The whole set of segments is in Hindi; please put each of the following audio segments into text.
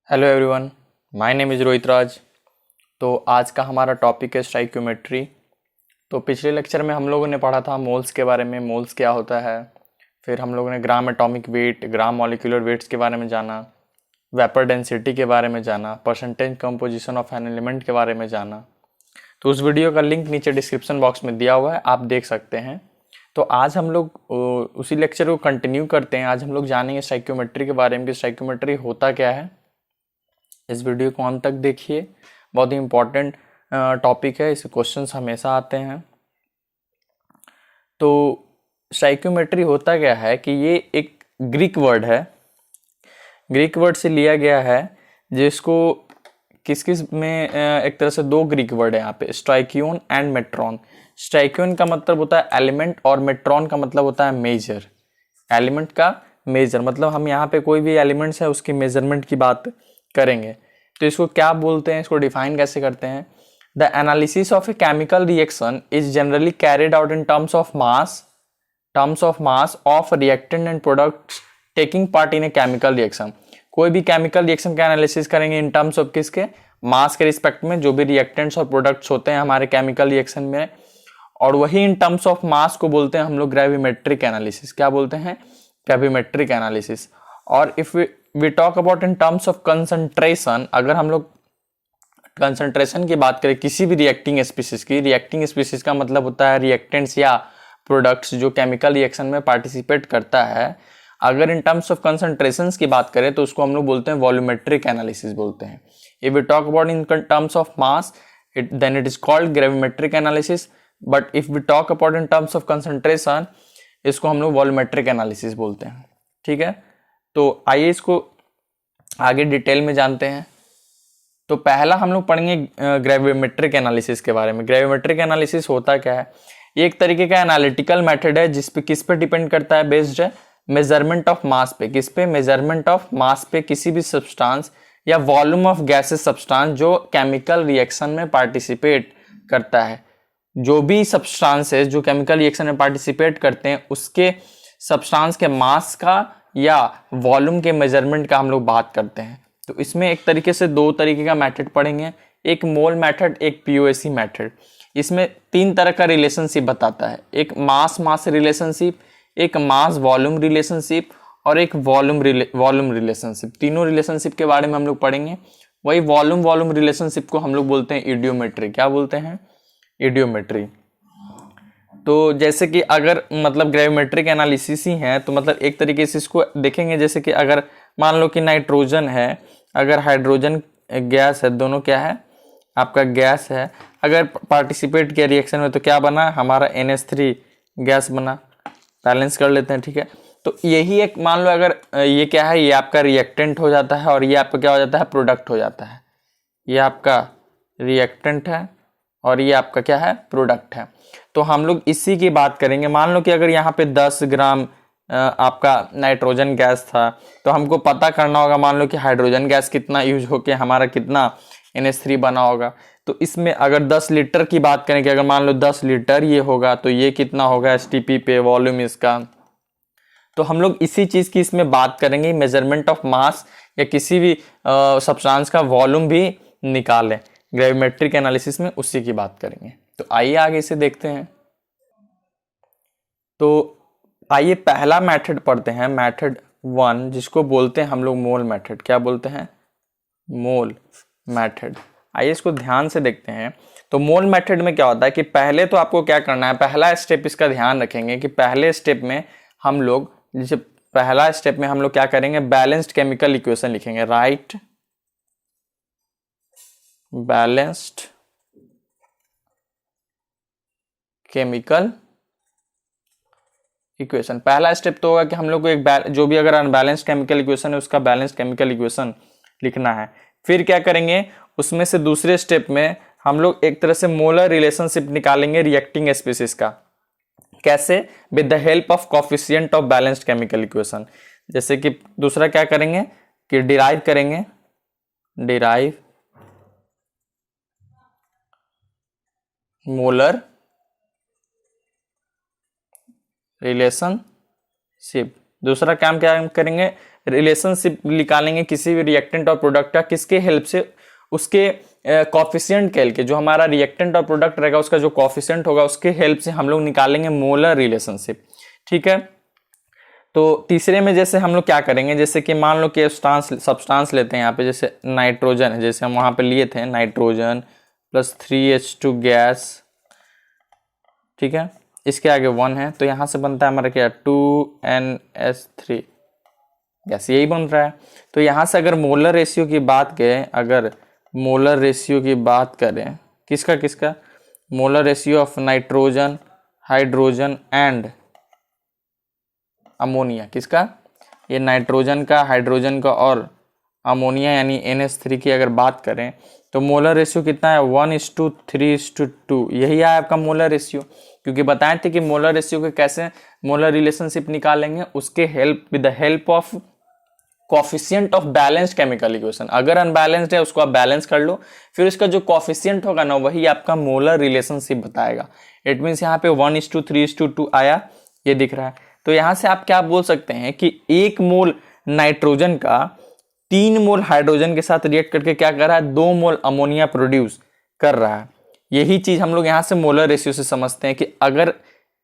Hello everyone, my name is Rohit Raj. तो आज का हमारा टॉपिक है स्टोइकियोमेट्री। तो पिछले लेक्चर में हम लोगों ने पढ़ा था मोल्स के बारे में, मोल्स क्या होता है। फिर हम लोगों ने gram atomic weight, gram molecular weights के बारे में जाना, वेपर डेंसिटी के बारे में जाना, percentage composition of an element के बारे में जाना। तो उस वीडियो का लिंक नीचे डिस्क्रिप्शन बॉक्स में दिया हुआ है, आप देख सकते हैं। तो आज हम लोग उसी लेक्चर को कंटिन्यू करते हैं। आज हम लोग जानेंगे स्टोइकियोमेट्री के बारे में कि स्टोइकियोमेट्री होता क्या है। इस वीडियो को अंत तक देखिए, बहुत ही इंपॉर्टेंट टॉपिक है, इससे क्वेश्चंस हमेशा आते हैं। तो स्टोइकियोमेट्री होता क्या है कि ये एक ग्रीक वर्ड है, ग्रीक वर्ड से लिया गया है, जिसको किस किस में एक तरह से दो ग्रीक वर्ड है यहाँ पे, स्टोइकियोन एंड मेट्रॉन। स्टोइकियोन का मतलब होता है एलिमेंट और मेट्रॉन का मतलब होता है मेजर। एलिमेंट का मेजर मतलब हम यहाँ पे कोई भी एलिमेंट्स है उसकी मेजरमेंट की बात करेंगे। तो इसको क्या बोलते हैं, इसको डिफाइन कैसे करते हैं। The analysis of a chemical reaction is generally carried out in terms of mass of reactant and products taking part in a chemical reaction. कोई भी केमिकल रिएक्शन का एनालिसिस करेंगे इन टर्म्स ऑफ किसके, मास के रिस्पेक्ट में, जो भी रिएक्टेंट्स और प्रोडक्ट्स होते हैं हमारे केमिकल रिएक्शन में। और वही इन टर्म्स ऑफ मास को बोलते हैं हम लोग ग्रेविमेट्रिक एनालिसिस। क्या बोलते हैं? Gravimetric analysis. और if we talk about in terms of concentration, अगर हम लोग कंसंट्रेशन की बात करें किसी भी रिएक्टिंग स्पीसीज की, रिएक्टिंग स्पीसीज का मतलब होता है रिएक्टेंट्स या प्रोडक्ट्स जो केमिकल रिएक्शन में पार्टिसिपेट करता है। अगर इन टर्म्स ऑफ कंसंट्रेशन की बात करें तो उसको हम लोग बोलते हैं वॉल्यूमेट्रिक एनालिसिस बोलते हैं। If we talk about in terms of mass then it is called gravimetric analysis, but if we talk about in terms of concentration इसको हम लोग वॉल्यूमेट्रिक एनालिसिस बोलते हैं। ठीक है, तो आइए इसको आगे डिटेल में जानते हैं। तो पहला हम लोग पढ़ेंगे ग्रेविमेट्रिक एनालिसिस के बारे में। ग्रेविमेट्रिक एनालिसिस होता क्या है? ये एक तरीके का एनालिटिकल मेथड है जिस पे किस पे डिपेंड करता है, बेस्ड है मेजरमेंट ऑफ मास पे। किस पे? मेजरमेंट ऑफ मास पे, किसी भी सब्सटेंस या वॉल्यूम ऑफ गैसेस सब्सटेंस जो केमिकल रिएक्शन में पार्टिसिपेट करता है। जो भी सब्सटेंसेस जो केमिकल रिएक्शन में पार्टिसिपेट करते हैं उसके सब्सटेंस के मास का या वॉल्यूम के मेजरमेंट का हम लोग बात करते हैं। तो इसमें एक तरीके से दो तरीके का मेथड पढ़ेंगे, एक मोल मेथड, एक पीओएसी मेथड। इसमें तीन तरह का रिलेशनशिप बताता है, एक मास मास रिलेशनशिप, एक मास वॉल्यूम रिलेशनशिप और एक वॉल्यूम रिलेशनशिप। तीनों रिलेशनशिप के बारे में हम लोग पढ़ेंगे। वही वॉल्यूम रिलेशनशिप को हम लोग बोलते हैं इडियोमेट्री। क्या बोलते हैं? इडियोमेट्री। तो जैसे कि अगर मतलब ग्रेविमेट्रिक एनालिसिस ही है तो मतलब एक तरीके से इसको देखेंगे, जैसे कि अगर मान लो कि नाइट्रोजन है, अगर हाइड्रोजन गैस है, दोनों क्या है आपका गैस है, अगर पार्टिसिपेट किया रिएक्शन में तो क्या बना हमारा NH3 गैस बना। बैलेंस कर लेते हैं, ठीक है। तो यही एक मान लो अगर ये क्या है, ये आपका रिएक्टेंट हो जाता है और ये आपका क्या हो जाता है, प्रोडक्ट हो जाता है। ये आपका रिएक्टेंट है और ये आपका क्या है, प्रोडक्ट है। तो हम लोग इसी की बात करेंगे। मान लो कि अगर यहाँ पे 10 ग्राम आपका नाइट्रोजन गैस था तो हमको पता करना होगा, मान लो कि हाइड्रोजन गैस कितना यूज होके हमारा कितना NH3 बना होगा। तो इसमें अगर 10 लीटर की बात करें कि अगर मान लो 10 लीटर ये होगा तो ये कितना होगा STP पे वॉल्यूम इसका। तो हम लोग इसी चीज़ की इसमें बात करेंगे, मेजरमेंट ऑफ मास या किसी भी सब्सटेंस का वॉल्यूम भी निकालें ग्रेविमेट्रिक एनालिसिस में, उसी की बात करेंगे। तो आइए आगे इसे देखते हैं। तो आइए पहला मेथड पढ़ते हैं, मेथड 1, जिसको बोलते हैं हम लोग मोल मेथड। क्या बोलते हैं? मोल मेथड। आइए इसको ध्यान से देखते हैं। तो मोल मेथड में क्या होता है कि पहले तो आपको क्या करना है, पहला स्टेप इसका ध्यान रखेंगे कि पहले स्टेप में हम लोग, जैसे पहला स्टेप में हम लोग क्या करेंगे, बैलेंस्ड केमिकल इक्वेशन लिखेंगे। Right balanced chemical equation. पहला स्टेप तो होगा कि हम लोग को एक जो भी अगर अनबैलेंस्ड केमिकल इक्वेशन है उसका बैलेंस्ड केमिकल इक्वेशन लिखना है। फिर क्या करेंगे, उसमें से दूसरे स्टेप में हम लोग एक तरह से मोलर रिलेशनशिप निकालेंगे रिएक्टिंग स्पीसीज का। कैसे? With the help of coefficient of balanced chemical equation. जैसे कि दूसरा क्या करेंगे कि डिराइव करेंगे, डिराइव मोलर रिलेशनशिप। दूसरा काम क्या करेंगे, रिलेशनशिप निकालेंगे किसी भी रिएक्टेंट और प्रोडक्ट का, किसके हेल्प से, उसके कॉफिशिएंट के के जो हमारा रिएक्टेंट और प्रोडक्ट रहेगा उसका जो कॉफिशिएंट होगा उसके हेल्प से हम लोग निकालेंगे मोलर रिलेशनशिप। ठीक है, तो तीसरे में जैसे हम लोग क्या करेंगे, जैसे कि मान लो कि सब्सटेंस लेते हैं यहाँ पे, जैसे नाइट्रोजन है, जैसे हम वहाँ पे लिए थे नाइट्रोजन प्लस 3H2 गैस। ठीक है, इसके आगे 1 है, तो यहाँ से बनता है हमारा क्या, 2NH3 गैस, यही बन रहा है। तो यहाँ से अगर मोलर रेशियो की बात करें, अगर मोलर रेशियो की बात करें, किसका किसका, molar ratio of nitrogen, hydrogen and ammonia, किसका, ये नाइट्रोजन का, हाइड्रोजन का और अमोनिया यानी NH3 की अगर बात करें, तो मोलर रेशियो कितना है, 1:3:2, यही है आपका मोलर रेशियो। क्योंकि बताए थे कि मोलर रेशियो के कैसे मोलर रिलेशनशिप निकालेंगे, उसके help with the help of coefficient of balanced chemical equation. अगर अनबैलेंस्ड है उसको आप बैलेंस कर लो, फिर उसका जो कॉफिशिएंट होगा ना वही आपका मोलर रिलेशनशिप बताएगा। इट मीन्स यहाँ पे 1:3:2 आया, ये दिख रहा है। तो यहाँ से आप क्या बोल सकते हैं कि 1 मोल नाइट्रोजन का 3 मोल हाइड्रोजन के साथ रिएक्ट करके क्या कर रहा है, 2 मोल अमोनिया प्रोड्यूस कर रहा है। यही चीज हम लोग यहाँ से मोलर रेशियो से समझते हैं कि अगर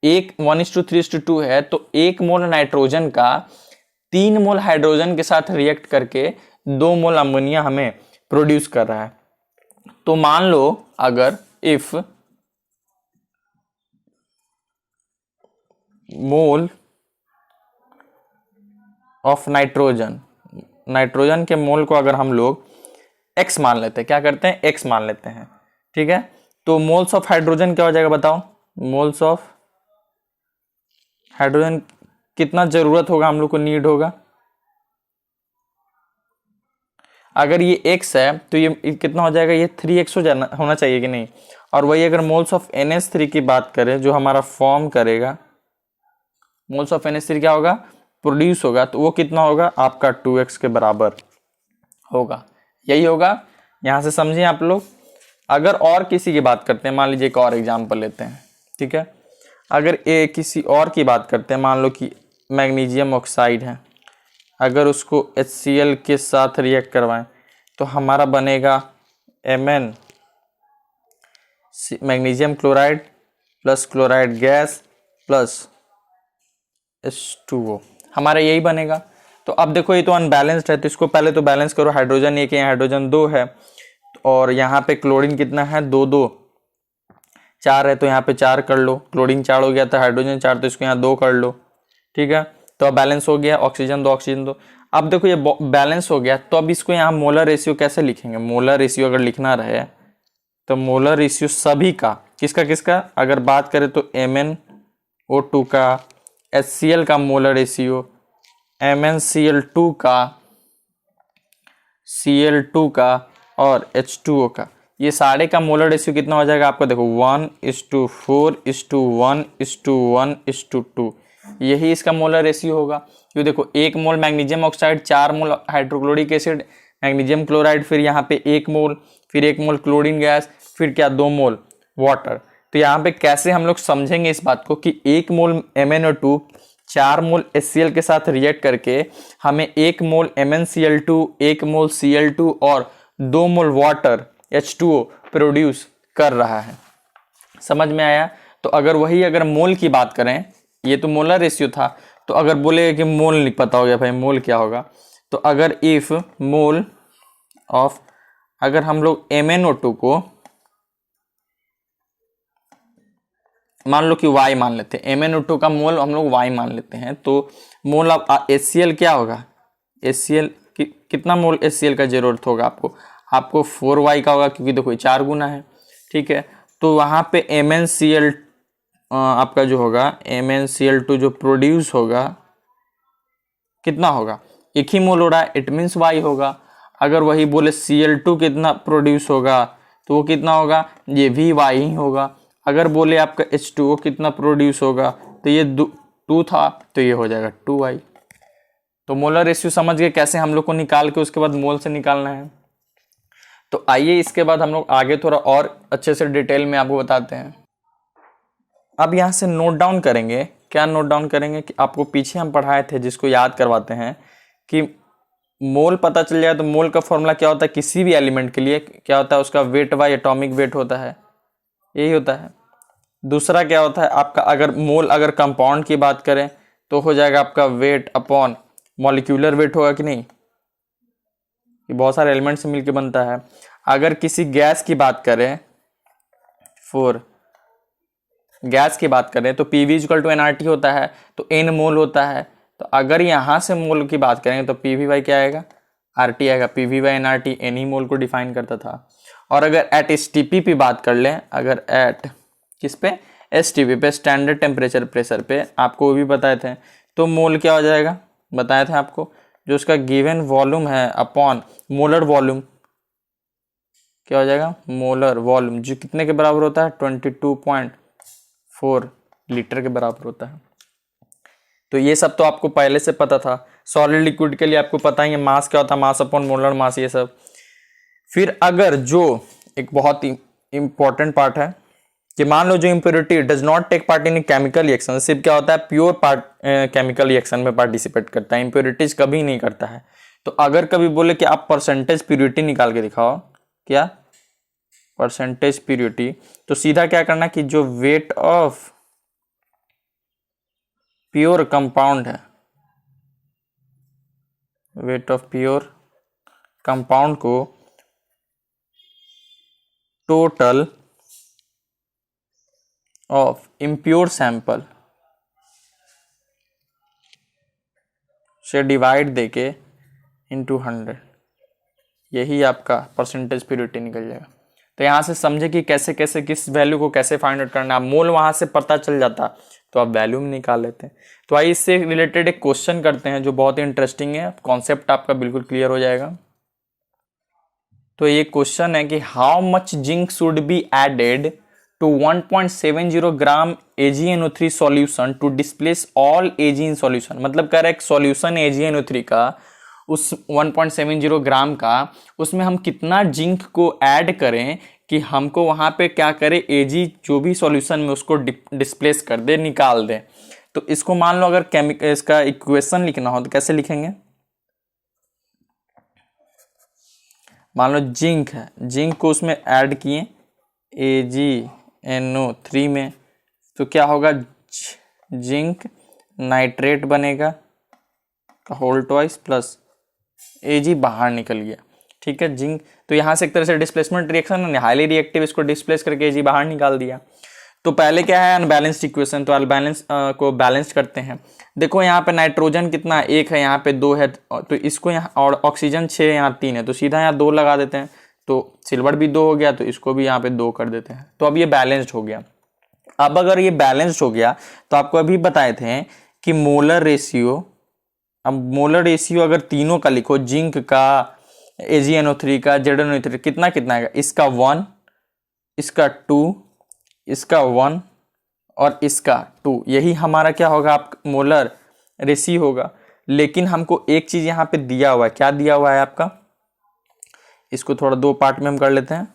1:3:2 है तो 1 मोल नाइट्रोजन का 3 मोल हाइड्रोजन के साथ रिएक्ट करके 2 मोल अमोनिया हमें प्रोड्यूस कर रहा है। तो मान लो अगर if mole of nitrogen, nitrogen के मोल को अगर हम लोग x मान लेते हैं, क्या करते हैं, x मान लेते हैं। ठीक है, तो मोल्स ऑफ हाइड्रोजन क्या हो जाएगा बताओ, मोल्स ऑफ हाइड्रोजन कितना जरूरत होगा हम लोग को, नीड होगा, अगर ये x है तो ये कितना हो जाएगा, ये 3x होना चाहिए कि नहीं। और वही अगर मोल्स ऑफ NH3 की बात करें जो हमारा फॉर्म करेगा, मोल्स ऑफ NH3 क्या होगा, प्रोड्यूस होगा, तो वो कितना होगा आपका 2x के बराबर होगा। यही होगा, यहां से समझिए आप लोग। अगर और किसी की बात करते हैं, मान लीजिए एक और एग्जांपल लेते हैं। ठीक है, अगर किसी और की बात करते हैं, मान लो कि मैग्नीशियम ऑक्साइड है, अगर उसको HCl के साथ रिएक्ट करवाएं तो हमारा बनेगा Mn magnesium chloride plus chloride gas plus H2O, हमारा यही बनेगा। तो अब देखो ये तो अनबैलेंस्ड है, तो इसको पहले तो बैलेंस करो, हाइड्रोजन 1 है, हाइड्रोजन 2 है, और यहाँ पे क्लोरीन कितना है, 2 4 है, तो यहाँ पे 4 कर लो, क्लोरीन 4 हो गया था, हाइड्रोजन 4, तो इसको यहाँ 2 कर लो। ठीक है, तो अब बैलेंस हो गया, ऑक्सीजन 2 ऑक्सीजन 2। अब देखो ये बैलेंस हो गया, तो अब इसको यहाँ मोलर रेशियो कैसे लिखेंगे, मोलर रेशियो अगर लिखना रहे तो मोलर रेशियो सभी का, किसका किसका, अगर बात करें तो MnO2 का, HCl का मोलर रेशियो, MnCl2 का, Cl2 का और H2O का, ये सारे का मोलर रेशियो कितना हो जाएगा आपका, देखो 1:4:1:1:2, यही इसका मोलर रेशियो होगा। क्यों, देखो 1 मोल मैग्नीशियम ऑक्साइड, 4 मोल हाइड्रोक्लोरिक एसिड मैग्नीशियम क्लोराइड, फिर यहाँ पे 1 मोल, फिर 1 मोल क्लोरीन गैस, फिर क्या 2 मोल वाटर। तो यहाँ पे कैसे हम लोग समझेंगे इस बात को कि 1 मोल MnO2 4 मोल HCl के साथ रिएक्ट करके हमें 1 मोल MnCl2, 1 मोल Cl2 और 2 मोल वाटर H2O प्रोड्यूस कर रहा है। समझ में आया। तो अगर वही अगर मोल की बात करें, ये तो मोलर रेशियो था, तो अगर बोले कि मोल नहीं पता हो गया भाई मोल क्या होगा, तो अगर इफ मोल ऑफ, अगर हम लोग MnO2 को मान लो कि Y मान लेते हैं, MnO2 का मोल हम लोग Y मान लेते हैं, तो मोल ऑफ HCl क्या होगा, HCl कितना मोल HCl का जरूरत होगा आपको 4Y का होगा, क्योंकि देखो 4 गुना है। ठीक है, तो वहाँ पे MnCl आपका जो होगा MnCl2 जो प्रोड्यूस होगा कितना होगा, 1 ही मोल हो रहा है, इट मीन्स Y होगा। अगर वही बोले Cl2 कितना प्रोड्यूस होगा तो वो कितना होगा, ये भी Y ही होगा। अगर बोले आपका H2O कितना प्रोड्यूस होगा तो ये 2 था, तो ये हो जाएगा 2Y। तो मोलर रेशियो समझ गए कैसे हम लोग को निकाल के उसके बाद मोल से निकालना है। तो आइए इसके बाद हम लोग आगे थोड़ा और अच्छे से डिटेल में आपको बताते हैं। अब यहाँ से नोट डाउन करेंगे, क्या नोट डाउन करेंगे कि आपको पीछे हम पढ़ाए थे, जिसको याद करवाते हैं कि मोल पता चल जाए तो मोल का फॉर्मूला क्या होता है किसी भी एलिमेंट के लिए, क्या होता है उसका वेट बाय एटॉमिक वेट होता है, यही होता है। दूसरा क्या होता है आपका, अगर मोल अगर कंपाउंड की बात करें तो हो जाएगा आपका वेट अपॉन मॉलिक्यूलर वेट, होगा कि नहीं, ये बहुत सारे एलिमेंट से मिलकर बनता है। अगर किसी गैस की बात करें, फोर गैस की बात करें तो पीवी इक्वल टू एनआरटी होता है, तो एन मोल होता है। तो अगर यहां से मोल की बात करेंगे तो पीवी बाई क्या आएगा, आरटी आएगा। पीवी बाई एनआरटी एन ही मोल को डिफाइन करता था। और अगर एट एसटीपी पे बात कर लें, अगर एट किस पे, एसटीपी पे, स्टैंडर्ड टेम्परेचर प्रेशर पे, आपको वो भी बताए थे, तो मोल क्या हो जाएगा, बताए थे आपको, जो उसका गिवन वॉल्यूम है अपॉन मोलर वॉल्यूम, क्या हो जाएगा, मोलर वॉल्यूम, जो कितने के बराबर होता है, 22.4 लीटर के बराबर होता है। तो ये सब तो आपको पहले से पता था। सॉलिड लिक्विड के लिए आपको पता ही है मास क्या होता है, मास अपॉन मोलर मास, ये सब। फिर अगर जो एक बहुत ही इंपॉर्टेंट पार्ट है कि मान लो जो impurity does not take part in chemical reaction, सिर्फ क्या होता है प्योर पार्ट केमिकल रिएक्शन में पार्टिसिपेट करता है, इम्प्योरिटीज कभी नहीं करता है। तो अगर कभी बोले कि आप परसेंटेज प्योरिटी निकाल के दिखाओ, क्या परसेंटेज प्योरिटी, तो सीधा क्या करना कि जो वेट ऑफ प्योर कंपाउंड है, वेट ऑफ प्योर कंपाउंड को टोटल ऑफ इम्प्योर सैंपल से डिवाइड देके इंटू 100, यही आपका परसेंटेज प्योरिटी निकल जाएगा। तो यहाँ से समझे कि कैसे कैसे किस वैल्यू को कैसे फाइंड आउट करना है। मोल वहाँ से पता चल जाता तो आप वैल्यू में निकाल लेते हैं। तो आइए इससे रिलेटेड एक क्वेश्चन करते हैं जो बहुत ही इंटरेस्टिंग है, कॉन्सेप्ट आपका बिल्कुल क्लियर हो जाएगा। तो ये क्वेश्चन है कि how much zinc should be added to 1.70 gram AgNO3 solution to displace all Ag in solution. मतलब कह रहा है सॉल्यूशन AgNO3 का, उस 1.70 ग्राम का, उसमें हम कितना जिंक को ऐड करें कि हमको वहां पे क्या करे, Ag जो भी सॉल्यूशन में उसको डिस्प्लेस कर दे, निकाल दे। तो इसको मान लो अगर इसका इक्वेशन लिखना हो तो कैसे लिखेंगे, मान लो जिंक है, जिंक को उसमें ऐड किए AgNO3 में, तो क्या होगा, जिंक नाइट्रेट बनेगा होल ट्वाइस प्लस Ag बाहर निकल गया, ठीक है जिंक। तो यहाँ से एक तरह से डिस्प्लेसमेंट रिएक्शन है, हाईली रिएक्टिव, इसको डिस्प्लेस करके Ag बाहर निकाल दिया। तो पहले क्या है अनबैलेंस्ड इक्वेशन, तो अनबैलेंस को बैलेंस करते हैं। देखो यहाँ पे नाइट्रोजन कितना, 1 है, यहाँ पे 2 है, तो इसको यहाँ, और ऑक्सीजन 6 है, यहाँ 3 है, तो सीधा यहाँ 2 लगा देते हैं। तो सिल्वर भी 2 हो गया, तो इसको भी यहाँ पे 2 कर देते हैं। तो अब ये बैलेंस्ड हो गया। अब अगर ये बैलेंस्ड हो गया तो आपको अभी बताए थे कि मोलर रेशियो, अब मोलर रेशियो अगर तीनों का लिखो, जिंक का, AgNO3 का, ZnO3 कितना कितना है, इसका 1, इसका 2, इसका 1 और इसका 2, यही हमारा क्या होगा, आप मोलर रेशियो होगा। लेकिन हमको एक चीज यहाँ पे दिया हुआ है, क्या दिया हुआ है आपका, इसको थोड़ा 2 पार्ट में हम कर लेते हैं।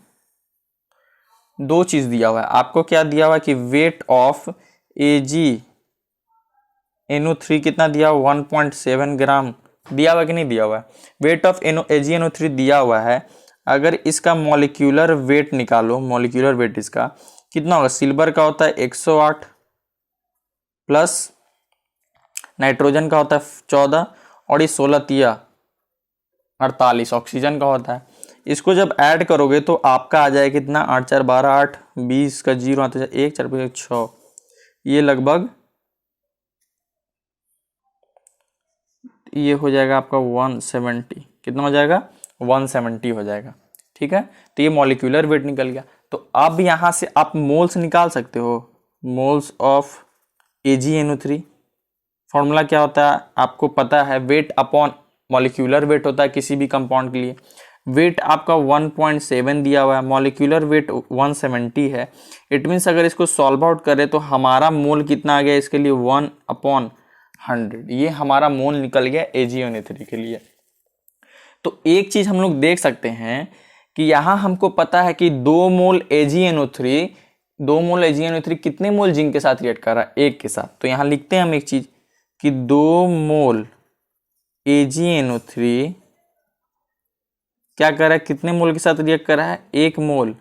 2 चीज दिया हुआ है आपको, क्या दिया हुआ है कि वेट ऑफ AgNO3 कितना दिया हुआ, 1.7 ग्राम दिया हुआ कि नहीं दिया हुआ है, वेट ऑफ AgNO3 दिया हुआ है। अगर इसका मॉलिक्यूलर वेट निकालो, मॉलिक्यूलर वेट इसका कितना होगा, सिल्वर का होता है 108 प्लस नाइट्रोजन का होता है 14 और ये 16 तिया 48 ऑक्सीजन का होता है। इसको जब ऐड करोगे तो आपका आ जाएगा कितना, 8 4 12 8 20 का 0 आता है, 1 4 5 6, ये लगभग ये हो जाएगा आपका 170, कितना हो जाएगा 170 हो जाएगा, ठीक है। तो ये मॉलिक्यूलर वेट निकल गया। तो अब यहाँ से आप मोल्स निकाल सकते हो, मोल्स ऑफ AgNO3। फॉर्मूला क्या होता है आपको पता है, वेट अपॉन मॉलिक्यूलर वेट होता है किसी भी कंपाउंड के लिए। वेट आपका 1.7 दिया हुआ है, मॉलिक्यूलर वेट 170 है। इट मीन्स अगर इसको सॉल्व आउट करें तो हमारा मोल कितना आ गया इसके लिए, 1/100, ये हमारा मोल निकल गया AgNO3 के लिए। तो एक चीज हम लोग देख सकते हैं कि यहां हमको पता है कि 2 मोल AgNO3 कितने मोल जिंक के साथ रिएक्ट कर रहा है, 1 के साथ। तो यहां लिखते हैं हम एक चीज कि 2 मोल AgNO3 क्या कर रहा है, कितने मोल के साथ रिएक्ट कर रहा है, 1 मोल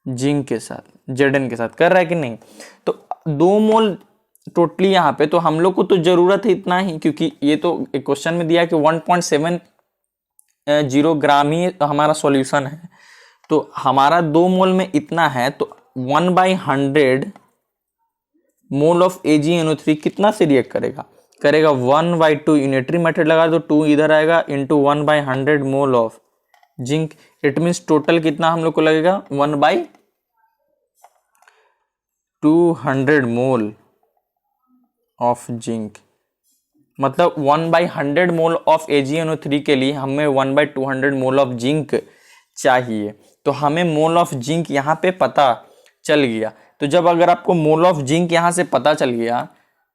जिंक के साथ, Zn के साथ कर रहा है कि नहीं। तो 2 मोल टोटली यहाँ पे, तो हम लोग को तो जरूरत है इतना ही, क्योंकि ये तो एक क्वेश्चन में दिया कि 1.70 ग्राम ही हमारा सॉल्यूशन है, तो हमारा 2 मोल में इतना है, तो 1/100 मोल ऑफ AgNO3 कितना से रिएक्ट करेगा 1/2, यूनिटरी मेथड लगा तो 2 इधर आएगा, into 1/100 mole of zinc. It means total कितना हम लोग को लगेगा, 1/200 मोल ऑफ जिंक। मतलब 1/100 मोल ऑफ AgNO3 के लिए हमें 1/200 मोल ऑफ जिंक चाहिए। तो हमें मोल ऑफ जिंक यहाँ पे पता चल गया। तो जब अगर आपको मोल ऑफ जिंक यहाँ से पता चल गया,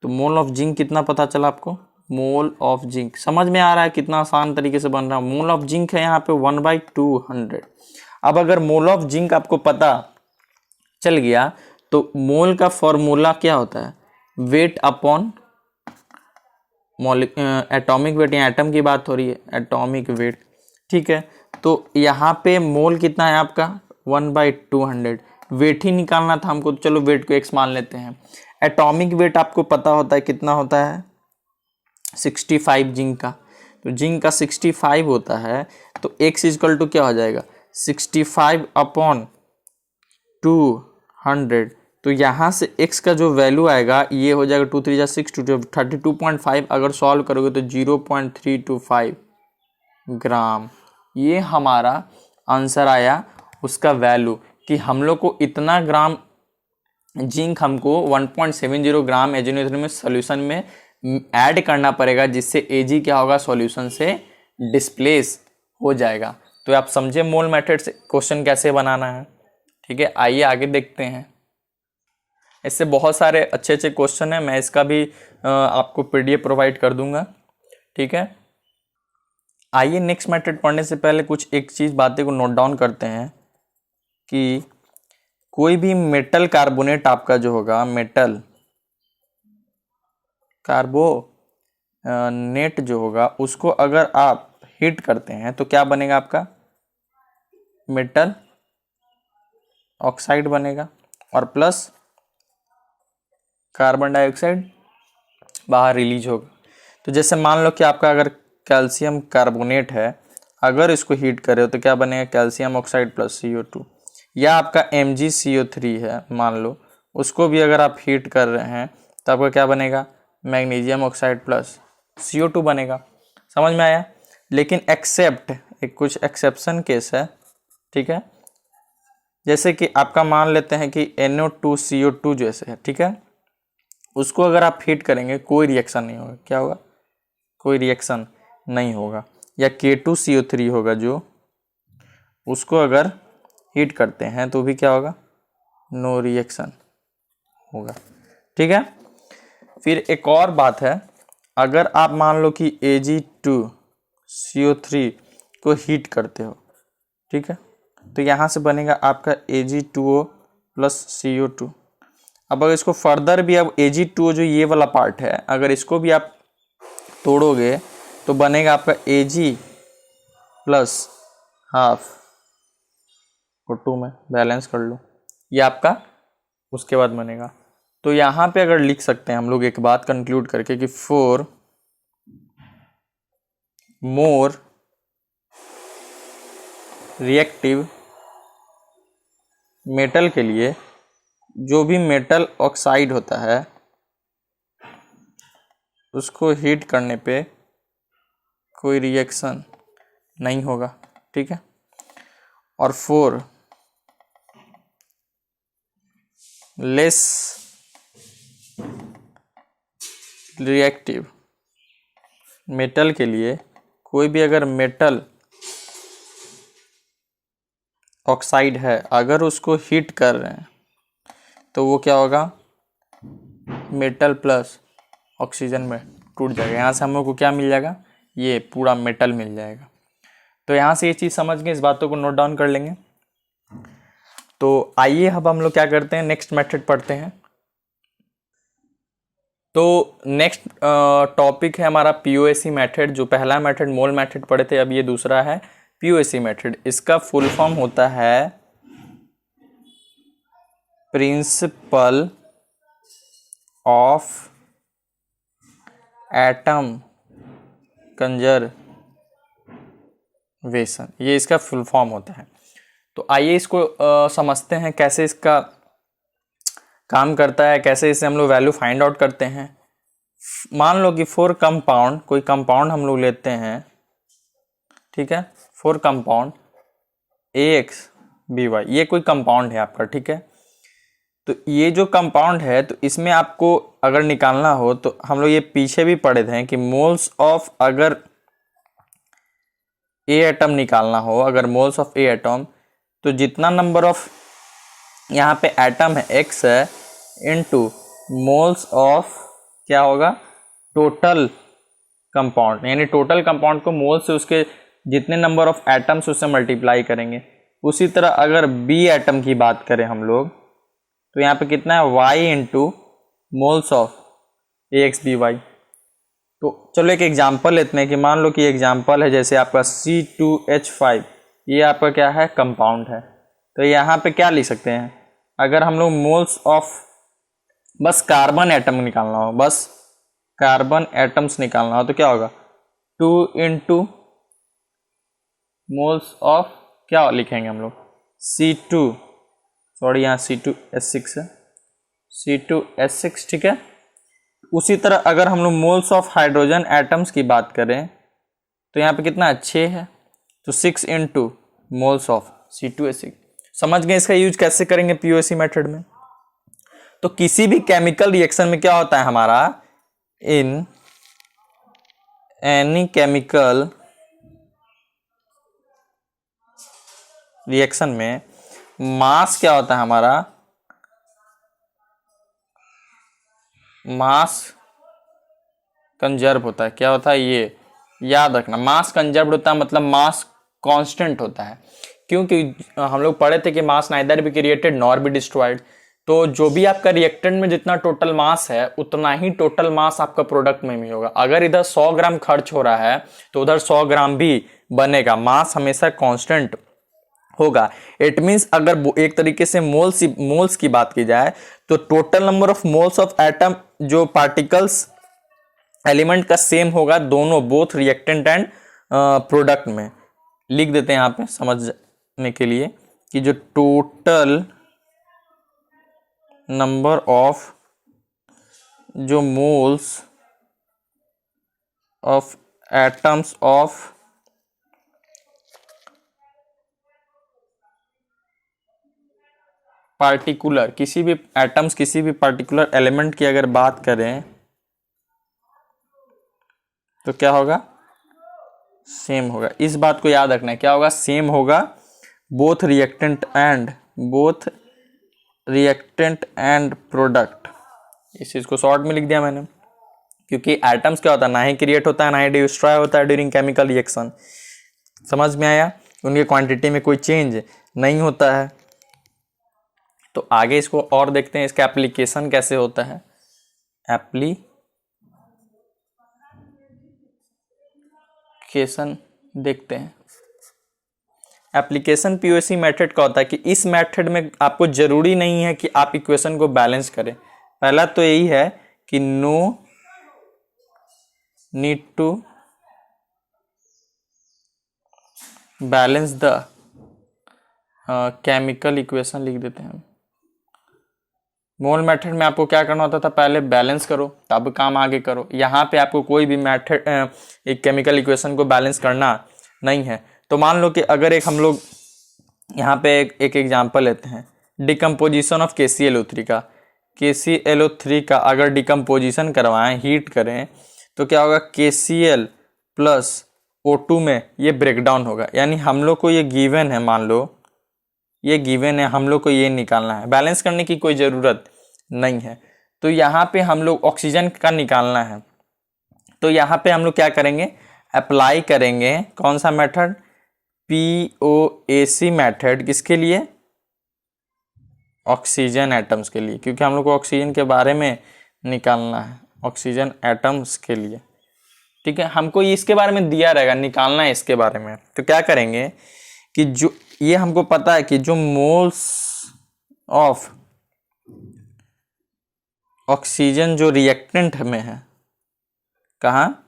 तो मोल ऑफ जिंक कितना पता चला आपको, मोल ऑफ जिंक समझ में आ रहा है कितना आसान तरीके से बन रहा है। मोल ऑफ जिंक है यहाँ पे 1/200। अब अगर मोल ऑफ जिंक आपको पता चल गया, तो मोल का फॉर्मूला क्या होता है, वेट अपॉन एटॉमिक वेट, या एटम की बात हो रही है, एटॉमिक वेट, ठीक है। तो यहाँ पे मोल कितना है आपका 1/200, वेट ही निकालना था हमको, तो चलो वेट को x मान लेते हैं। एटॉमिक वेट आपको पता होता है कितना होता है 65 जिंक का, तो जिंक का 65 होता है, तो x इक्वल टू क्या हो जाएगा 65/200। तो यहाँ से x का जो वैल्यू आएगा ये हो जाएगा 2 3 जा 6 2 32.5। अगर सॉल्व करोगे तो 0.325 ग्राम, ये हमारा आंसर आया उसका वैल्यू, कि हम लोग को इतना ग्राम जिंक हमको 1.70 ग्राम AgNO3 में सॉल्यूशन में ऐड करना पड़ेगा, जिससे Ag क्या होगा सॉल्यूशन से डिस्प्लेस हो जाएगा। तो आप समझे मोल मेथड से क्वेश्चन कैसे बनाना है, ठीक है। आइए आगे देखते हैं। इससे बहुत सारे अच्छे अच्छे क्वेश्चन हैं, मैं इसका भी आपको PDF प्रोवाइड कर दूंगा, ठीक है। आइए नेक्स्ट मेथड पढ़ने से पहले कुछ एक चीज़ बातें को नोट डाउन करते हैं कि कोई भी मेटल कार्बोनेट आपका जो होगा, मेटल कार्बोनेट जो होगा, उसको अगर आप हीट करते हैं तो क्या बनेगा आपका, मेटल ऑक्साइड बनेगा, और प्लस कार्बन डाइऑक्साइड बाहर रिलीज होगा। तो जैसे मान लो कि आपका अगर कैल्शियम कार्बोनेट है, अगर इसको हीट करे तो क्या बनेगा, कैल्शियम ऑक्साइड प्लस CO2। या आपका MgCO3 है मान लो, उसको भी अगर आप हीट कर रहे हैं तो आपका क्या बनेगा, मैग्नीशियम ऑक्साइड प्लस CO2 बनेगा। समझ में आया। लेकिन एक्सेप्ट एक कुछ एक्सेप्शन केस है, ठीक है। जैसे कि आपका मान लेते हैं कि NO2CO2 जैसे है, ठीक है, उसको अगर आप हीट करेंगे कोई रिएक्शन नहीं होगा। क्या होगा, कोई रिएक्शन नहीं होगा। या K2CO3 होगा, जो उसको अगर हीट करते हैं तो भी क्या होगा, नो रिएक्शन होगा, ठीक है। फिर एक और बात है, अगर आप मान लो कि Ag2CO3 को हीट करते हो, ठीक है, तो यहाँ से बनेगा आपका Ag2O प्लस CO2। अब अगर इसको फर्दर भी, अब Ag2O जो ये वाला पार्ट है, अगर इसको भी आप तोड़ोगे तो बनेगा आपका Ag प्लस हाफ, और 2 में बैलेंस कर लो, ये आपका उसके बाद बनेगा। तो यहाँ पे अगर लिख सकते हैं हम लोग एक बात कंक्लूड करके कि फॉर मोर रिएक्टिव मेटल के लिए, जो भी मेटल ऑक्साइड होता है उसको हीट करने पे कोई रिएक्शन नहीं होगा, ठीक है। और फॉर लेस रिएक्टिव मेटल के लिए, कोई भी अगर मेटल ऑक्साइड है अगर उसको हीट कर रहे हैं तो वो क्या होगा, मेटल प्लस ऑक्सीजन में टूट जाएगा। यहाँ से हम लोग को क्या मिल जाएगा, ये पूरा मेटल मिल जाएगा। तो यहाँ से ये चीज़ समझ के इस बातों को नोट डाउन कर लेंगे। तो आइए अब हम लोग क्या करते हैं, नेक्स्ट मेथड पढ़ते हैं। तो नेक्स्ट टॉपिक है हमारा पीओएसी मेथड। जो पहला मेथड मोल मेथड पढ़े थे, अब ये दूसरा है पीओएसी मेथड। इसका फुल फॉर्म होता है प्रिंसिपल ऑफ एटम कंजर्वेशन, ये इसका फुल फॉर्म होता है। तो आइए इसको समझते हैं कैसे इसका काम करता है, कैसे इससे हम लोग वैल्यू फाइंड आउट करते हैं। मान लो कि फोर कंपाउंड, कोई कंपाउंड हम लोग लेते हैं, ठीक है, फोर कंपाउंड AXBY, ये कोई कंपाउंड है आपका, ठीक है। तो ये जो कंपाउंड है, तो इसमें आपको अगर निकालना हो तो हम लोग ये पीछे भी पढ़े थे कि मोल्स ऑफ, अगर ए एटम निकालना हो, अगर मोल्स ऑफ ए एटम, तो जितना नंबर ऑफ यहाँ पे एटम है X है, इनटू मोल्स ऑफ क्या होगा, टोटल कंपाउंड, यानी टोटल कंपाउंड को मोल से उसके जितने नंबर ऑफ एटम्स उससे मल्टीप्लाई करेंगे। उसी तरह अगर बी एटम की बात करें हम लोग, तो यहाँ पे कितना है Y into moles of AXBY। तो चलो एक एग्जांपल लेते हैं कि मान लो कि एग्जांपल है जैसे आपका C2H5, ये आपका क्या है, कंपाउंड है। तो यहाँ पे क्या लिख सकते हैं, अगर हम लोग मोल्स ऑफ, बस कार्बन एटम निकालना हो, बस कार्बन एटम्स निकालना हो, तो क्या होगा, 2 इंटू मोल्स ऑफ क्या लिखेंगे हम लोग, C2, सॉरी यहाँ C2H6 है, C2H6, ठीक है। उसी तरह अगर हम लोग मोल्स ऑफ हाइड्रोजन एटम्स की बात करें, तो यहाँ पे कितना है, 6 है, तो 6 इंटू मोल्स ऑफ C2H6। समझ गए इसका यूज कैसे करेंगे पीओएसी मेथड में। तो किसी भी केमिकल रिएक्शन में क्या होता है हमारा, इन एनी केमिकल रिएक्शन में मास क्या होता है हमारा, मास कंजर्व होता है। क्या होता है, ये याद रखना, मास कंजर्व होता है, मतलब मास कांस्टेंट होता है। क्योंकि हम लोग पढ़े थे कि mass neither be created nor be destroyed. तो जो भी आपका रिएक्टेंट में जितना टोटल मास है, उतना ही टोटल मास आपका प्रोडक्ट में भी होगा। अगर इधर 100 ग्राम खर्च हो रहा है, तो उधर 100 ग्राम भी बनेगा। मास हमेशा कांस्टेंट होगा। इट मीन्स अगर एक तरीके से मोल्स की बात की जाए, तो total number of moles of atom, जो पार्टिकल्स एलिमेंट का सेम होगा दोनों, बोथ रिएक्टेंट एंड प्रोडक्ट में। लिख देते हैं यहाँ पे समझने के लिए कि जो टोटल नंबर ऑफ जो moles of atoms of particular, किसी भी एटम्स, किसी भी पार्टिकुलर एलिमेंट की अगर बात करें, तो क्या होगा, सेम होगा। इस बात को याद रखना है, क्या होगा, सेम होगा। Both reactant and product. इस चीज को शॉर्ट में लिख दिया मैंने, क्योंकि एटम्स क्या होता है, ना ही क्रिएट होता है, ना ही डिस्ट्रॉय होता है ड्यूरिंग केमिकल रिएक्शन। समझ में आया, उनके क्वांटिटी में कोई चेंज नहीं होता है। तो आगे इसको और देखते हैं, इसका एप्लीकेशन कैसे होता है। एप्लीकेशन देखते हैं। एप्लीकेशन पीओएसी मेथड का होता है कि इस मेथड में आपको जरूरी नहीं है कि आप इक्वेशन को बैलेंस करें। पहला तो यही है कि no need to balance the chemical equation, लिख देते हैं। मोल मेथड में आपको क्या करना होता था, पहले बैलेंस करो तब काम आगे करो। यहाँ पे आपको कोई भी मेथड एक केमिकल इक्वेशन को बैलेंस करना नहीं है। तो मान लो कि अगर एक हम लोग यहाँ पे एक एग्जांपल लेते हैं, डिकम्पोजिशन ऑफ KClO3 का। KClO3 का अगर डिकम्पोजिशन करवाएं, हीट करें, तो क्या होगा, KCl प्लस O2 में ये ब्रेकडाउन होगा। यानी हम लोग को ये गिवन है, मान लो ये गिवन है, हम लोग को ये निकालना है, बैलेंस करने की कोई ज़रूरत नहीं है। तो यहाँ पे हम लोग ऑक्सीजन का निकालना है, तो यहाँ पे हम लोग क्या करेंगे, अप्लाई करेंगे कौन सा मेथड, पीओएसी मेथड। किसके लिए, ऑक्सीजन एटम्स के लिए, क्योंकि हम लोग को ऑक्सीजन के बारे में निकालना है। ऑक्सीजन एटम्स के लिए। ठीक है, हमको इसके बारे में दिया रहेगा, निकालना है इसके बारे में। तो क्या करेंगे कि जो ये हमको पता है कि जो मोल्स ऑफ ऑक्सीजन जो रिएक्टेंट में है, कहाँ,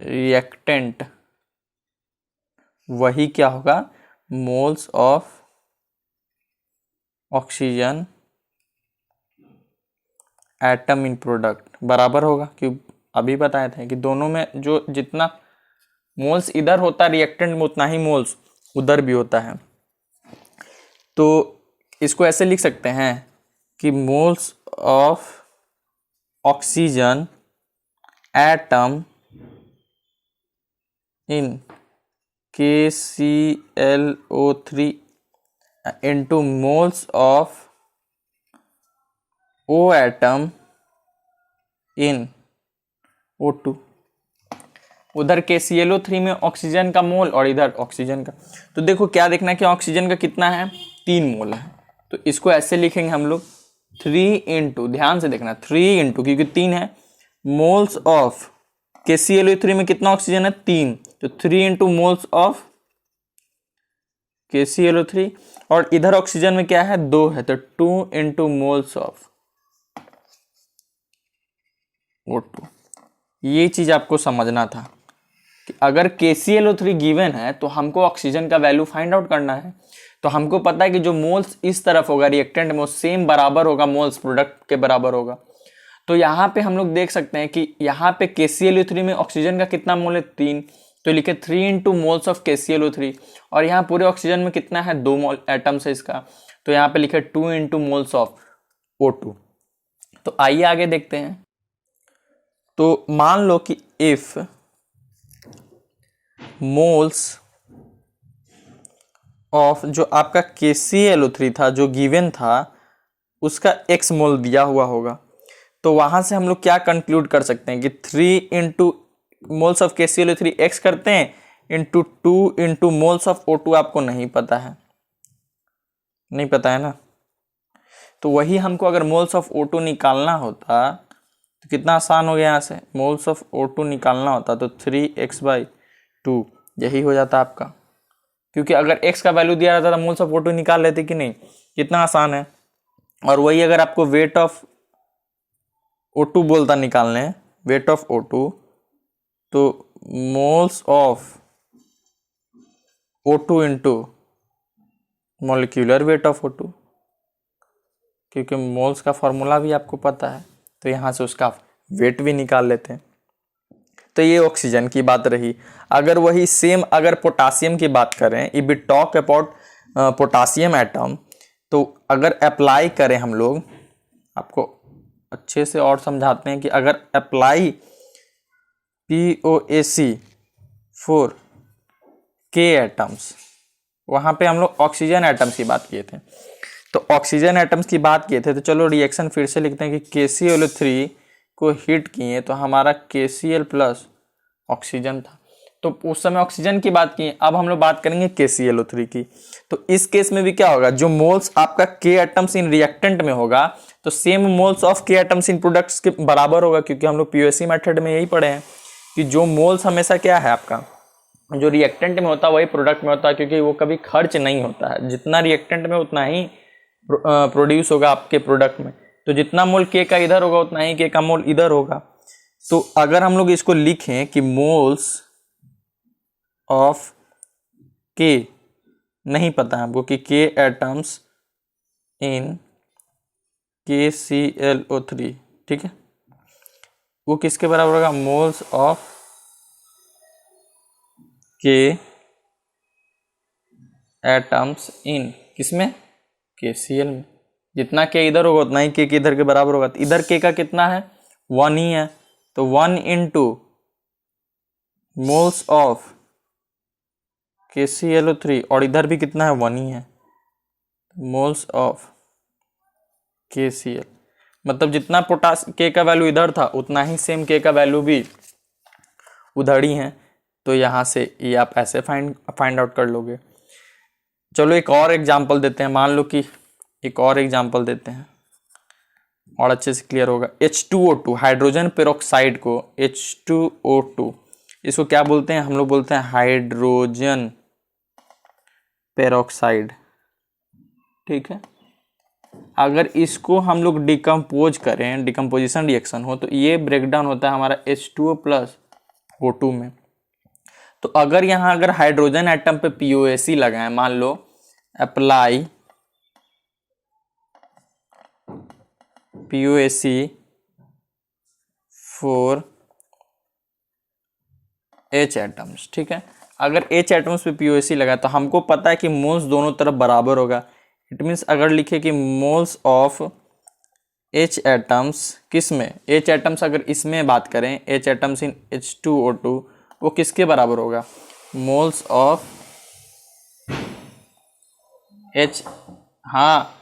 रिएक्टेंट, वही क्या होगा, moles of oxygen atom in product बराबर होगा। क्यों, अभी बताए थे कि दोनों में जो जितना मोल्स इधर होता है रिएक्टेंट में, उतना ही मोल्स उधर भी होता है। तो इसको ऐसे लिख सकते हैं कि moles of oxygen atom in KClO3 into moles of O atom in O2। उधर KClO3 में ऑक्सीजन का मोल और इधर ऑक्सीजन का। तो देखो क्या देखना है कि ऑक्सीजन का कितना है, 3 मोल है। तो इसको ऐसे लिखेंगे हम लोग 3 इंटू, ध्यान से देखना, 3 इंटू, क्योंकि 3 है, मोल्स ऑफ KClO3 में कितना ऑक्सीजन है, 3, तो 3 इंटू मोल्स ऑफ KClO3, और इधर ऑक्सीजन में क्या है, 2 है, तो 2 इंटू मोल्स ऑफ O2। ये चीज आपको समझना था कि अगर KClO3 गिवन है तो हमको ऑक्सीजन का वैल्यू फाइंड आउट करना है। तो हमको पता है कि जो मोल्स इस तरफ होगा रिएक्टेंट में, वो सेम बराबर होगा मोल्स प्रोडक्ट के बराबर होगा। तो यहाँ पे हम लोग देख सकते हैं कि यहाँ पे KClO3 में ऑक्सीजन का कितना मोल है, 3, तो लिखे 3 इंटू मोल्स ऑफ KClO3, और यहाँ पूरे ऑक्सीजन में कितना है, 2 मोल एटम्स है इसका, तो यहाँ पे लिखे 2 इंटू मोल्स ऑफ O2। तो आइए आगे देखते हैं। तो मान लो कि इफ मोल्स ऑफ जो आपका KClO3 था जो गिवन था, उसका x मोल दिया हुआ होगा, तो वहां से हम लोग क्या कंक्लूड कर सकते हैं कि 3 into moles of KClO3 x करते हैं into 2 into moles of O2 आपको नहीं पता है, नहीं पता है ना। तो वही हमको अगर मोल्स ऑफ O2 निकालना होता तो कितना आसान हो गया, यहाँ से मोल्स ऑफ O2 निकालना होता तो 3x/2 यही हो जाता आपका, क्योंकि अगर x का वैल्यू दिया रहता था मोल्स ऑफ O2 निकाल लेते कि नहीं, कितना आसान है। और वही अगर आपको वेट ऑफ O2 बोलता निकालने, वेट ऑफ O2, तो moles of O2 into molecular weight of O2, क्योंकि मोल्स का फॉर्मूला भी आपको पता है, तो यहाँ से उसका वेट भी निकाल लेते हैं। तो ये ऑक्सीजन की बात रही। अगर वही सेम अगर पोटासियम की बात करें, if we talk about potassium atom, तो अगर अप्लाई करें हम लोग, आपको अच्छे से और समझाते हैं कि अगर apply POAC for K atoms, वहाँ पे हम लोग ऑक्सीजन एटम्स की बात किए थे, तो ऑक्सीजन एटम्स की बात किए थे, तो चलो रिएक्शन फिर से लिखते हैं कि KClO3 को हीट किए तो हमारा KCl प्लस ऑक्सीजन था। तो उस समय ऑक्सीजन की बात की, अब हम लोग बात करेंगे KClO3 की। तो इस केस में भी क्या होगा, जो मोल्स आपका K एटम्स इन रिएक्टेंट में होगा तो same moles of K atoms in products के बराबर होगा, क्योंकि हम लोग POAC मेथड में यही पढ़े हैं कि जो मोल्स हमेशा क्या है आपका, जो रिएक्टेंट में होता है वही प्रोडक्ट में होता है, क्योंकि वो कभी खर्च नहीं होता है, जितना रिएक्टेंट में उतना ही प्रोड्यूस होगा आपके प्रोडक्ट में। तो जितना मोल K का इधर होगा उतना ही K का मोल इधर होगा। तो अगर हम लोग इसको लिखें कि मोल्स ऑफ K, नहीं पता है हमको कि K एटम्स इन KClO3, ठीक है, वो किसके बराबर होगा, moles of K atoms in किसमें, KCl में। जितना K इधर होगा उतना ही K के इधर के बराबर होगा। तो इधर K का कितना है, 1 ही है, तो 1 इंटू मोल्स ऑफ KClO3, और इधर भी कितना है, 1 ही है, मोल्स ऑफ KCl। मतलब जितना पोटास K का वैल्यू इधर था उतना ही सेम K का वैल्यू भी उधर ही है। तो यहाँ से ये आप ऐसे फाइंड आउट कर लोगे। चलो एक और एग्जांपल देते हैं, मान लो कि एक और एग्जांपल देते हैं। और अच्छे से क्लियर होगा। H2O2 हाइड्रोजन पेरोक्साइड को H2O2 इसको क्या बोलते हैं, हम लोग बोलते हैं हाइड्रोजन पेरोक्साइड। ठीक है, अगर इसको हम लोग डिकम्पोज करें, डिकम्पोजिशन रिएक्शन हो, तो ये ब्रेकडाउन होता है हमारा H2O प्लस O2 में। तो अगर यहाँ अगर हाइड्रोजन एटम पे POAC लगाएं, मान लो apply POAC for H atoms. ठीक है, अगर H एटम्स पे POAC लगा तो हमको पता है कि मोल्स दोनों तरफ बराबर होगा। इट मीन्स अगर लिखे कि मोल्स ऑफ H एटम्स किस में, H एटम्स अगर इसमें बात करें, H एटम्स इन H2O2 वो किसके बराबर होगा, मोल्स ऑफ H, हाँ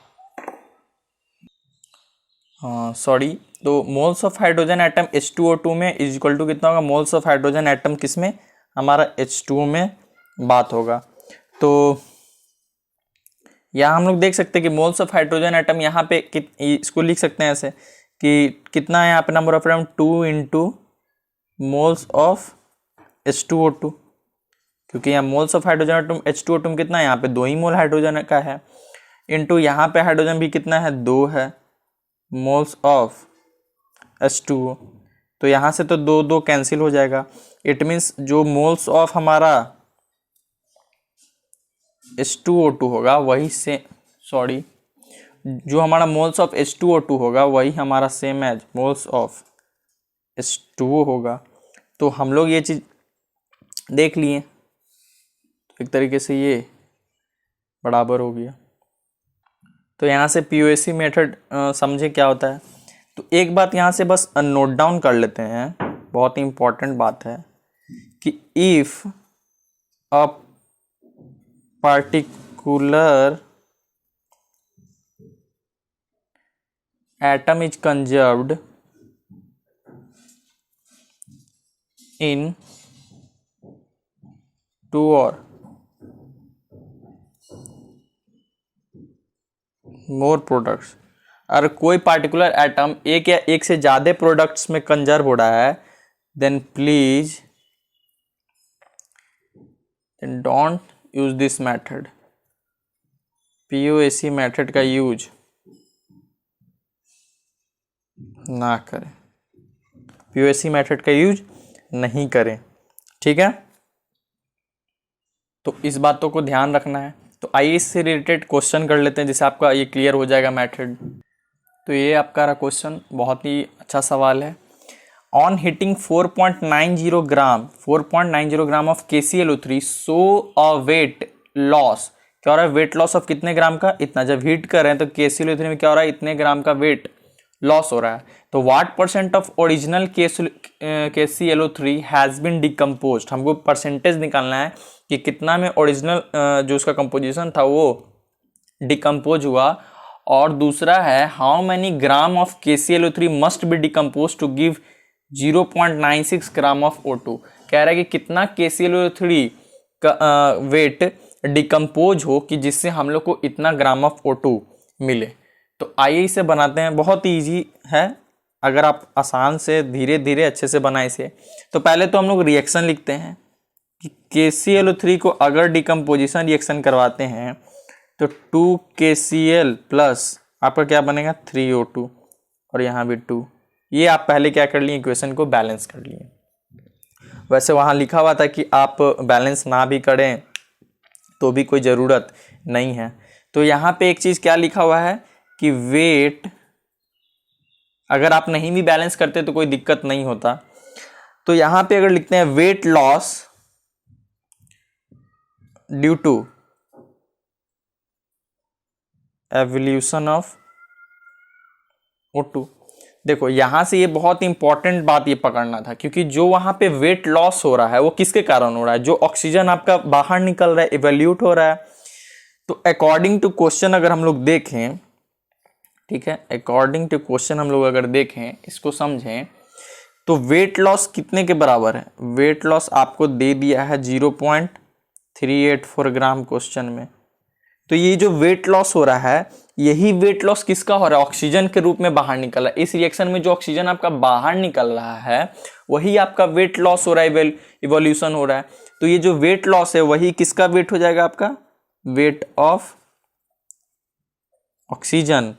सॉरी, तो moles of hydrogen atom H2O2 में इज इक्वल टू कितना होगा, मोल्स ऑफ हाइड्रोजन एटम किस में, हमारा H2O में बात होगा। तो यहाँ हम लोग देख सकते हैं कि मोल्स ऑफ हाइड्रोजन एटम यहाँ पे इसको लिख सकते हैं ऐसे कि कितना है यहाँ पे number of atom 2 into moles of H2O2, क्योंकि यहाँ moles of hydrogen atom H2O2 में कितना है, यहाँ पे 2 ही मोल हाइड्रोजन का है, इंटू यहाँ पे हाइड्रोजन भी कितना है, 2 है मोल्स ऑफ H2O। तो यहाँ से तो 2 2 कैंसिल हो जाएगा। इट मीन्स जो मोल्स ऑफ हमारा H2O2 होगा वही से, सॉरी, जो हमारा मोल्स ऑफ H2O2 होगा वही हमारा same as moles of H2O होगा। तो हम लोग ये चीज़ देख लिए, तो एक तरीके से ये बराबर हो गया। तो यहाँ से POAC मेथड समझे क्या होता है। तो एक बात यहाँ से बस नोट डाउन कर लेते हैं, बहुत ही इंपॉर्टेंट बात है कि if a particular atom is conserved in 2 or more products, अगर कोई पार्टिकुलर एटम एक या एक से ज़्यादा प्रोडक्ट्स में कंजर्व हो रहा है, then please don't use this method, POAC method का यूज ना करें, POAC मेथड का यूज नहीं करें। ठीक है, तो इस बातों को ध्यान रखना है। तो आइए इससे रिलेटेड क्वेश्चन कर लेते हैं जिससे आपका ये क्लियर हो जाएगा मेथड। तो ये आपका रहा क्वेश्चन, बहुत ही अच्छा सवाल है। On heating 4.90 gram of KClO3 so a weight loss, क्या हो रहा है, वेट लॉस ऑफ कितने ग्राम का, इतना। जब हीट कर रहे हैं तो KClO3 में क्या हो रहा है, इतने ग्राम का वेट लॉस हो रहा है। तो what percent of original KClO3 has been decompose, हमको परसेंटेज निकालना है कि कितना में ओरिजिनल जो उसका कंपोजिशन था वो डिकम्पोज हुआ। और दूसरा है how many gram of KClO3 must be decompose to give 0.96 gram of O2, कह रहा है कि कितना KClO3 का वेट डिकम्पोज हो कि जिससे हम लोग को इतना ग्राम ऑफ O2 मिले। तो आइए इसे बनाते हैं, बहुत ही ईजी है अगर आप आसान से धीरे धीरे अच्छे से बनाए इसे। तो पहले तो हम लोग रिएक्शन लिखते हैं कि KClO3 को अगर डिकम्पोजिशन रिएक्शन करवाते हैं तो 2KCl प्लस आपका क्या बनेगा 3O2 और यहाँ भी 2। ये आप पहले क्या कर लिए, इक्वेशन को बैलेंस कर लिए। वैसे वहाँ लिखा हुआ था कि आप बैलेंस ना भी करें तो भी कोई ज़रूरत नहीं है। तो यहाँ पे एक चीज़ क्या लिखा हुआ है कि वेट, अगर आप नहीं भी बैलेंस करते तो कोई दिक्कत नहीं होता। तो यहाँ पे अगर लिखते हैं weight loss due to evolution of O2, देखो यहाँ से ये बहुत इंपॉर्टेंट बात ये पकड़ना था, क्योंकि जो वहाँ पे वेट लॉस हो रहा है वो किसके कारण हो रहा है, जो ऑक्सीजन आपका बाहर निकल रहा है, इवैल्यूट हो रहा है। तो अकॉर्डिंग टू क्वेश्चन अगर हम लोग देखें, ठीक है, अकॉर्डिंग टू क्वेश्चन हम लोग अगर देखें, इसको समझें, तो वेट लॉस कितने के बराबर है, वेट लॉस आपको दे दिया है 0.384 ग्राम क्वेश्चन में। तो ये जो वेट लॉस हो रहा है, यही वेट लॉस किसका हो रहा है? ऑक्सीजन के रूप में बाहर निकल रहा है। इस रिएक्शन में जो ऑक्सीजन आपका बाहर निकल रहा है वही आपका वेट लॉस हो रहा है, इवोल्यूशन हो रहा है। तो ये जो वेट लॉस है वही किसका वेट हो जाएगा? आपका वेट ऑफ ऑक्सीजन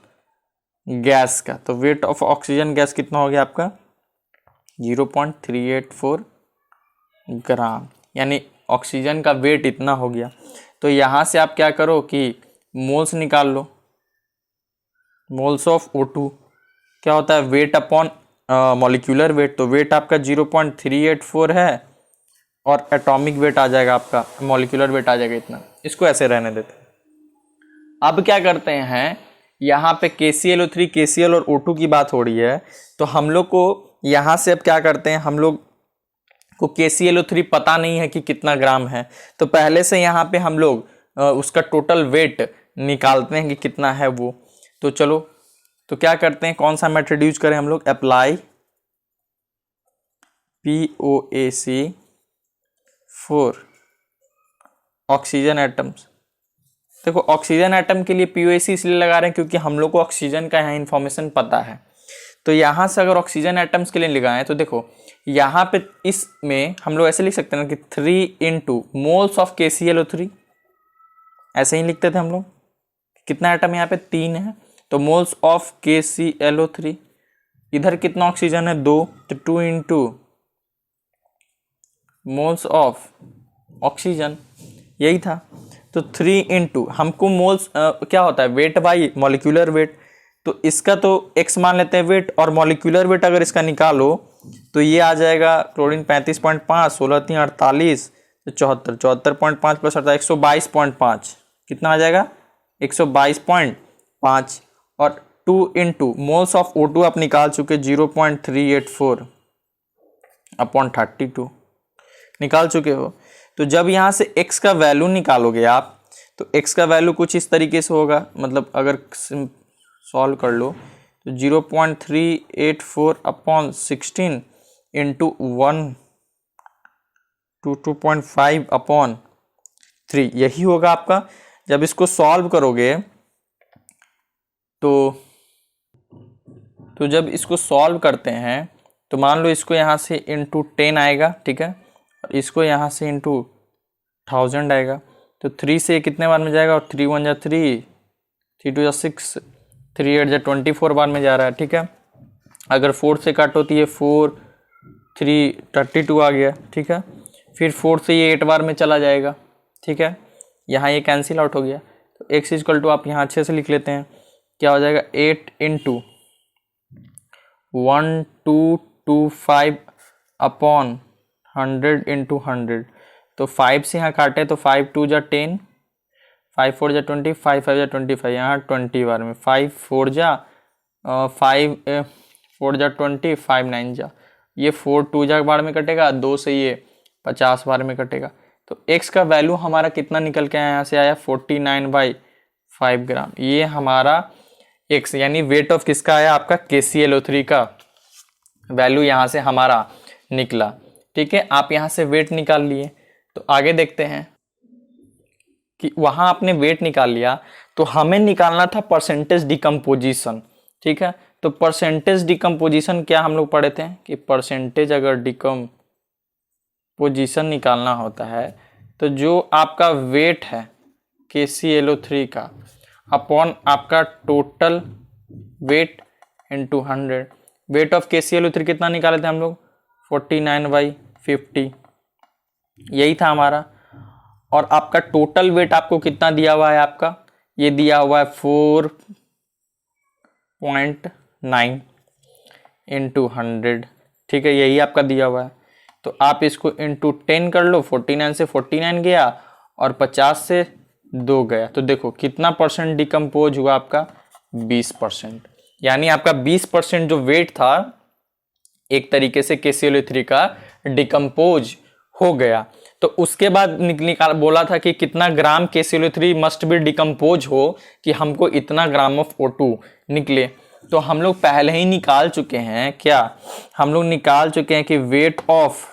गैस का। तो वेट ऑफ ऑक्सीजन गैस कितना हो गया आपका? 0.384 ग्राम, यानी ऑक्सीजन का वेट इतना हो गया। तो यहाँ से आप क्या करो कि मोल्स निकाल लो। मोल्स ऑफ O2 क्या होता है? Weight upon molecular weight. तो वेट आपका 0.384 है और एटॉमिक वेट आ जाएगा आपका, मॉलिक्यूलर वेट आ जाएगा इतना। इसको ऐसे रहने देते। अब क्या करते हैं, यहाँ पे KClO3, KCl और O2 की बात हो रही है, तो हम लोग को यहाँ से अब क्या करते हैं, हम लोग को KClO3 पता नहीं है कि कितना ग्राम है, तो पहले से यहाँ पे हम लोग उसका टोटल वेट निकालते हैं कि कितना है वो। तो चलो, तो क्या करते हैं, कौन सा मेथड यूज करें हम लोग? Apply POAC for oxygen atoms. देखो, ऑक्सीजन एटम के लिए POAC इसलिए लगा रहे हैं क्योंकि हम लोग को ऑक्सीजन का यहाँ इन्फॉर्मेशन पता है। तो यहाँ से अगर ऑक्सीजन एटम्स के लिए लगाएं तो देखो यहाँ पे इसमें हम लोग ऐसे लिख सकते हैं कि 3 इंटू मोल्स ऑफ KClO3, ऐसे ही लिखते थे हम लोग। कितना एटम यहाँ पे? 3 है, तो मोल्स ऑफ KClO3। इधर कितना ऑक्सीजन है? 2, तो 2 इंटू मोल्स ऑफ ऑक्सीजन, यही था। तो 3 इंटू हमको मोल्स क्या होता है? Weight by molecular weight. तो इसका तो x मान लेते हैं वेट, और मॉलिक्यूलर वेट अगर इसका निकालो तो ये आ जाएगा क्लोरीन 35.5, 16 3 48, 74, 74.5 प्लस 122.5, कितना आ जाएगा? 122.5। और 2 इंटू मोल्स ऑफ O2 आप निकाल चुके 0.384 अपॉन 32 निकाल चुके हो। तो जब यहाँ से x का वैल्यू निकालोगे आप, तो x का वैल्यू कुछ इस तरीके से होगा, मतलब अगर सॉल्व कर लो तो 0.384 अपॉन 16 इंटू 122.5 अपॉन 3, यही होगा आपका। जब इसको सॉल्व करोगे तो जब इसको सॉल्व करते हैं तो मान लो इसको यहाँ से इंटू 10 आएगा, ठीक है, और इसको यहाँ से इंटू 1000 आएगा। तो 3 से कितने बार में जाएगा? और 3 1 जा 3, 3 2 जा 6, 3 8 जा 24 बार में जा रहा है, ठीक है। अगर 4 से काटो तो ये 4 3 32 आ गया, ठीक है। फिर 4 से ये 8 बार में चला जाएगा, ठीक है। यहाँ ये कैंसिल आउट हो गया। तो x इक्वल टू आप यहाँ अच्छे से लिख लेते हैं, क्या हो जाएगा? 8 इंटू 1225 अपॉन 100 इंटू 100। तो 5 से यहाँ काटे तो 5 2 जा 10, 5 4 जा 20, 5 5 जा 25, यहाँ 20 बार में 5 4 जा 5 4 जा 20, 5 9 जा, ये 4 2 जा बार में कटेगा, 2 से ये 50 बार में कटेगा। तो x का वैल्यू हमारा कितना निकल के आया? यहाँ से आया 49/5 ग्राम। ये हमारा x यानी वेट ऑफ किसका आया? आपका KClO3 का वैल्यू यहाँ से हमारा निकला, ठीक है। आप यहाँ से वेट निकाल लिए। तो आगे देखते हैं कि वहाँ आपने वेट निकाल लिया, तो हमें निकालना था परसेंटेज डिकम्पोजिशन, ठीक है। तो परसेंटेज डिकम्पोजिशन क्या हम लोग पढ़े थे कि परसेंटेज अगर डिकम्पोजिशन निकालना होता है तो जो आपका वेट है KClO3 का अपॉन आपका total weight into 100। Weight of KClO3 कितना निकाले थे हम लोग? 49/50, यही था हमारा। और आपका टोटल वेट आपको कितना दिया हुआ है? आपका ये दिया हुआ है 4.9 इंटू 100, ठीक है, यही आपका दिया हुआ है। तो आप इसको इंटू 10 कर लो, 49 से 49 गया और 50 से 2 गया। तो देखो कितना परसेंट डिकम्पोज हुआ आपका? 20%। यानी आपका 20% जो वेट था एक तरीके से KClO3 का डिकम्पोज हो गया। तो उसके बाद निकाल बोला था कि कितना ग्राम KClO3 मस्ट बी डिकम्पोज हो कि हमको इतना ग्राम ऑफ O2 निकले। तो हम लोग पहले ही निकाल चुके हैं, क्या हम लोग निकाल चुके हैं कि weight of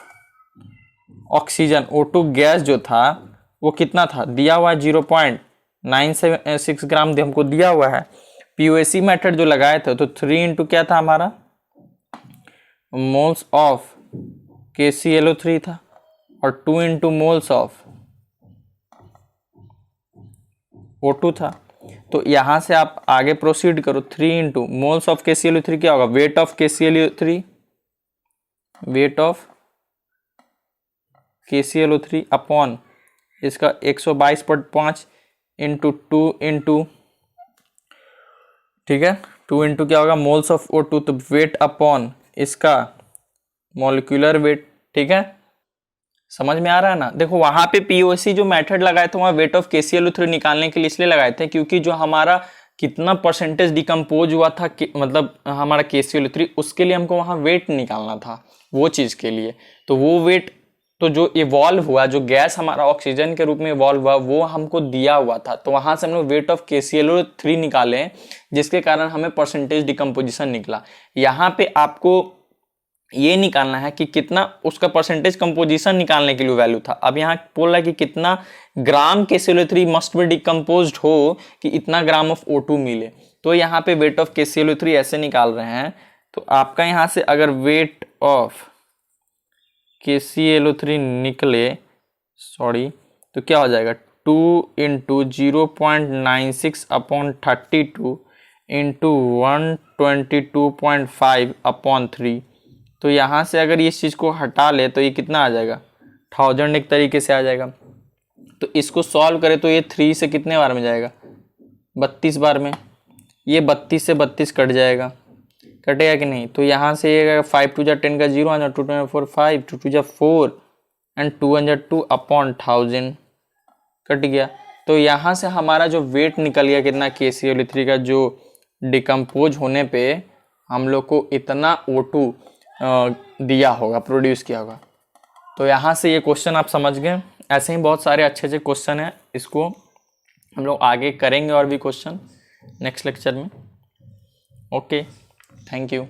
oxygen O2 gas जो था वो कितना था? दिया हुआ 0.384 976 ग्राम हमको दिया हुआ है। पीओएसी मेथड जो लगाए थे तो 3 इंटू क्या था हमारा, मोल्स ऑफ KClO3 था, और 2 इंटू मोल्स ऑफ O2 था। तो यहां से आप आगे प्रोसीड करो, 3 इंटू मोल्स ऑफ KClO3 क्या होगा, weight of KClO3, weight of KClO3 upon इसका 122.5 इंटू 2 इंटू, ठीक है, 2 इंटू क्या होगा, मोल्स ऑफ O2, तो वेट अपॉन इसका मॉलिक्यूलर वेट। ठीक है, समझ में आ रहा है ना। देखो वहां पे पीओसी जो मेथड लगाए थे वहां वेट ऑफ KClO3 निकालने के लिए इसलिए लगाए थे क्योंकि जो हमारा कितना परसेंटेज डिकम्पोज हुआ था मतलब हमारा KClO3, उसके लिए हमको वहां वेट निकालना था, वो चीज के लिए। तो वो वेट तो जो इवॉल्व हुआ, जो गैस हमारा ऑक्सीजन के रूप में इवॉल्व हुआ, वो हमको दिया हुआ था। तो वहां से हम लोग वेट ऑफ KClO3 निकाले, जिसके कारण हमें परसेंटेज डिकम्पोजिशन निकला। यहाँ पे आपको ये निकालना है कि कितना उसका परसेंटेज कंपोजिशन निकालने के लिए वैल्यू था। अब यहाँ बोल रहा है कि कितना ग्राम KClO3 मस्ट बी डिकम्पोज्ड हो कि इतना ग्राम ऑफ O2 मिले। तो यहाँ पे वेट ऑफ KClO3 ऐसे निकाल रहे हैं। तो आपका यहाँ से अगर वेट ऑफ KClO3 निकले, तो क्या हो जाएगा, 2 इंटू 0.96 अपॉन 32 इंटू 122.5 अपॉन 3। तो यहाँ से अगर इस चीज़ को हटा ले तो ये कितना आ जाएगा, 1000 एक तरीके से आ जाएगा। तो इसको सॉल्व करें तो ये 3 से कितने बार में जाएगा, 32 बार में। ये 32 से 32 कट जाएगा, कटेगा कि नहीं। तो यहाँ से ये 5 2 10 का 0 आ जाए, 2 2 4 5, 2 2 4 एंड 2 2 अपॉन 1000 कट गया। तो यहाँ से हमारा जो वेट निकल गया कितना, KClO3 का, जो डिकम्पोज होने पे हम लोग को इतना O2 दिया होगा, प्रोड्यूस किया होगा। तो यहाँ से ये क्वेश्चन आप समझ गए। ऐसे ही बहुत सारे अच्छे अच्छे क्वेश्चन हैं, इसको हम लोग आगे करेंगे और भी क्वेश्चन नेक्स्ट लेक्चर में। Okay, thank you.